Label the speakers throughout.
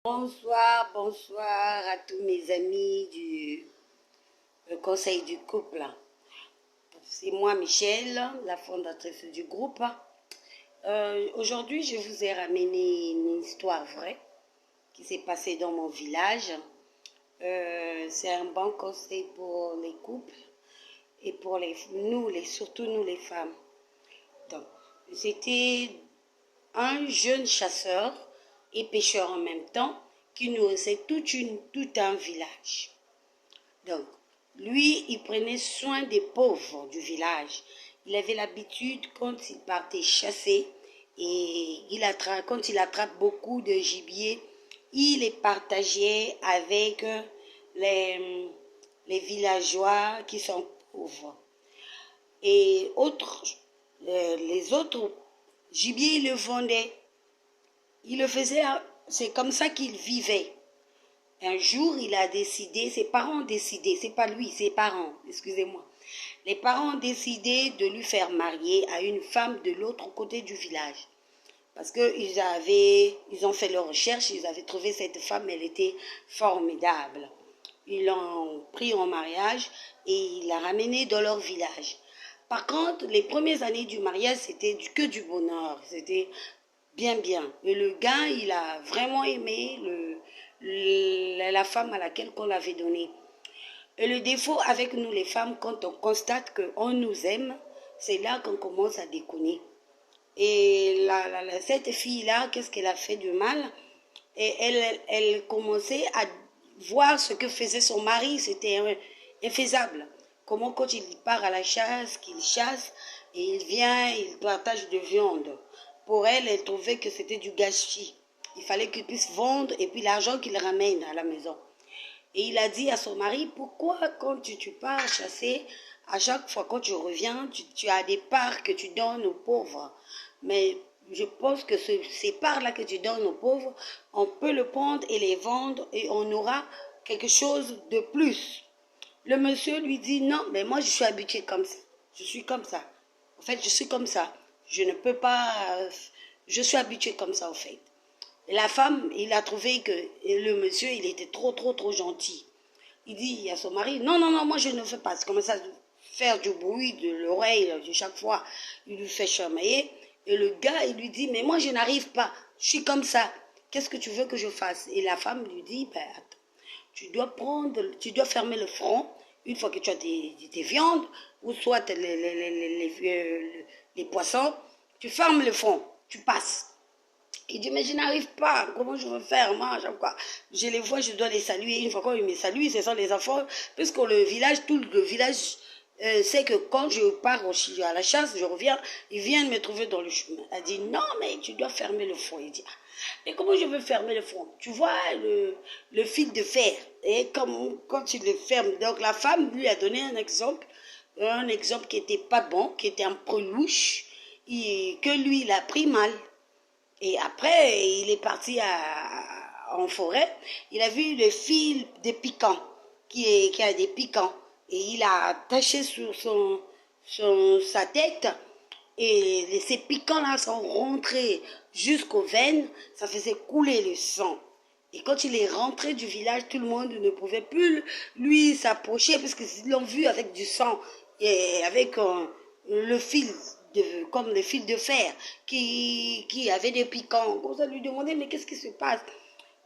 Speaker 1: Bonsoir, bonsoir à tous mes amis du Conseil du couple. C'est moi Michel, la fondatrice du groupe. Aujourd'hui, je vous ai ramené une histoire vraie qui s'est passée dans mon village. C'est un bon conseil pour les couples et pour surtout nous les femmes. Donc, c'était un jeune chasseur et pêcheur en même temps qui nourrissait tout un village. Donc, lui, il prenait soin des pauvres du village. Il avait l'habitude, quand il partait chasser, et quand il attrape beaucoup de gibier, il les partageait avec les villageois qui sont pauvres. Et les autres gibiers, il le vendait. Il le faisait, c'est comme ça qu'il vivait. Un jour, il a décidé, ses parents ont décidé, c'est pas lui, ses parents, excusez-moi. Les parents ont décidé de lui faire marier à une femme de l'autre côté du village. Parce ils ont fait leurs recherches, ils avaient trouvé cette femme, elle était formidable. Ils l'ont pris en mariage et il l'a ramenée dans leur village. Par contre, les premières années du mariage, c'était que du bonheur. C'était bien. Et le gars, il a vraiment aimé la femme à laquelle on l'avait donnée. Et le défaut avec nous les femmes, quand on constate qu'on nous aime, c'est là qu'on commence à déconner. Et cette fille-là, qu'est-ce qu'elle a fait de mal? Et elle commençait à voir ce que faisait son mari, c'était infaisable. Comment quand il part à la chasse, qu'il chasse, et il vient, il partage de viande. Pour elle, elle trouvait que c'était du gâchis. Il fallait qu'il puisse vendre et puis l'argent qu'il ramène à la maison. Et il a dit à son mari, pourquoi quand tu pars chasser, à chaque fois quand tu reviens, tu as des parts que tu donnes aux pauvres. Mais je pense que ces parts-là que tu donnes aux pauvres, on peut le prendre et les vendre et on aura quelque chose de plus. Le monsieur lui dit, non, mais moi je suis habitué comme ça. Je suis comme ça. En fait, je suis comme ça. Je ne peux pas... je suis habitué comme ça, en fait. Et la femme, il a trouvé que le monsieur, il était trop gentil. Il dit à son mari, non, moi je ne fais pas. C'est comme ça, faire du bruit de l'oreille de chaque fois. Il lui fait chamailler. Et le gars, il lui dit, mais moi je n'arrive pas. Je suis comme ça. Qu'est-ce que tu veux que je fasse? Et la femme lui dit, ben, attends, tu dois fermer le front une fois que tu as tes viandes, ou soit les poissons, tu fermes le front, tu passes. Il dit, mais je n'arrive pas, comment je veux faire, moi, je les vois, je dois les saluer, une fois qu'on me salue, ce sont les enfants, puisque tout le village sait que quand je pars à la chasse, je reviens, ils viennent me trouver dans le chemin. Elle dit, non, mais tu dois fermer le front. Il dit, ah, mais comment je veux fermer le front? Tu vois le fil de fer, et quand tu le fermes, donc la femme lui a donné un exemple qui était pas bon, qui était un peu louche, et que lui, il a pris mal. Et après, il est parti en forêt. Il a vu le fil de piquant, qui a des piquants. Et il a attaché sur sa tête. Et ces piquants-là sont rentrés jusqu'aux veines. Ça faisait couler le sang. Et quand il est rentré du village, tout le monde ne pouvait plus lui s'approcher parce qu'ils l'ont vu avec du sang et avec le fil comme le fil de fer qui avait des piquants. On lui demandait, mais qu'est-ce qui se passe?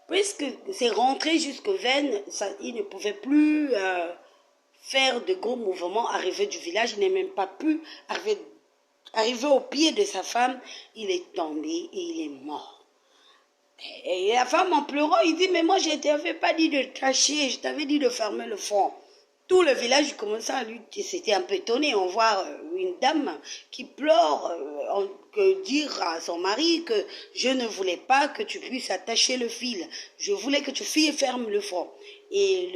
Speaker 1: Puisque c'est rentré jusqu'aux veines, il ne pouvait plus faire de gros mouvements, arriver du village, il n'a même pas pu arriver au pied de sa femme, il est tombé et il est mort. Et la femme en pleurant, il dit, mais moi je ne t'avais pas dit de cacher, je t'avais dit de fermer le front. Tout le village commençait à lui, c'était un peu étonné, on voit une dame qui pleure, dire à son mari que je ne voulais pas que tu puisses attacher le fil, je voulais que tu fermes le front. Et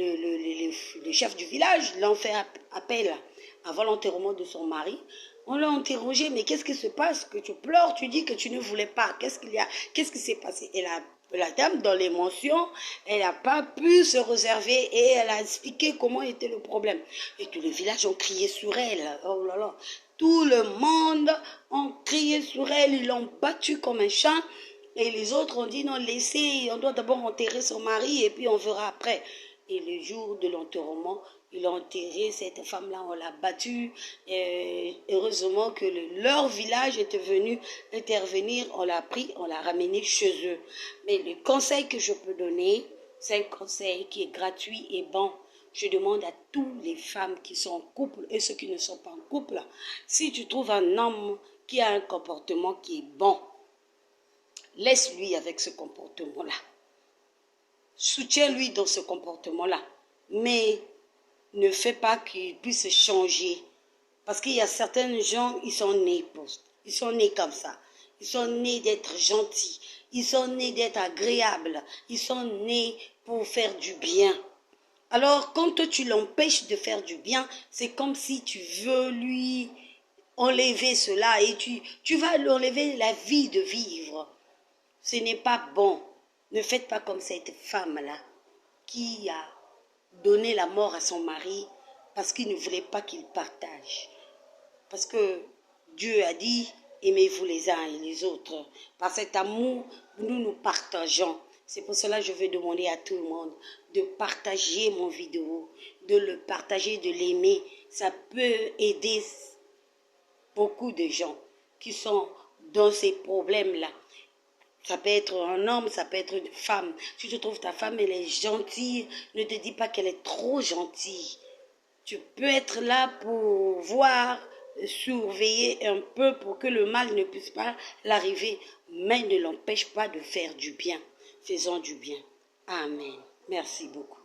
Speaker 1: le chef du village l'ont fait appel avant l'enterrement de son mari. On l'a interrogé, mais qu'est-ce qui se passe que tu pleures, tu dis que tu ne voulais pas, qu'est-ce qu'il y a, qu'est-ce qui s'est passé? Et la dame, dans l'émotion, elle n'a pas pu se réserver et elle a expliqué comment était le problème. Et tout le village ont crié sur elle. Oh là là. Tout le monde ont crié sur elle, ils l'ont battue comme un chat. Et les autres ont dit non, laissez, on doit d'abord enterrer son mari et puis on verra après. Et le jour de l'enterrement, ils ont enterré cette femme-là, on l'a battue. Heureusement que leur village était venu intervenir, on l'a pris, on l'a ramené chez eux. Mais le conseil que je peux donner, c'est un conseil qui est gratuit et bon. Je demande à toutes les femmes qui sont en couple et ceux qui ne sont pas en couple, si tu trouves un homme qui a un comportement qui est bon, laisse-lui avec ce comportement-là. Soutiens-lui dans ce comportement-là. Mais ne fais pas qu'il puisse changer. Parce qu'il y a certains gens, ils sont nés comme ça. Ils sont nés d'être gentils. Ils sont nés d'être agréables. Ils sont nés pour faire du bien. Alors, quand toi, tu l'empêches de faire du bien, c'est comme si tu veux lui enlever cela et tu vas lui enlever la vie de vivre. Ce n'est pas bon. Ne faites pas comme cette femme-là qui a donné la mort à son mari parce qu'il ne voulait pas qu'il partage. Parce que Dieu a dit, aimez-vous les uns et les autres. Par cet amour, nous partageons. C'est pour cela que je vais demander à tout le monde de partager mon vidéo, de le partager, de l'aimer. Ça peut aider beaucoup de gens qui sont dans ces problèmes-là. Ça peut être un homme, ça peut être une femme. Si tu trouves ta femme, elle est gentille, ne te dis pas qu'elle est trop gentille. Tu peux être là pour voir, surveiller un peu pour que le mal ne puisse pas l'arriver, mais ne l'empêche pas de faire du bien. Faisons du bien. Amen. Merci beaucoup.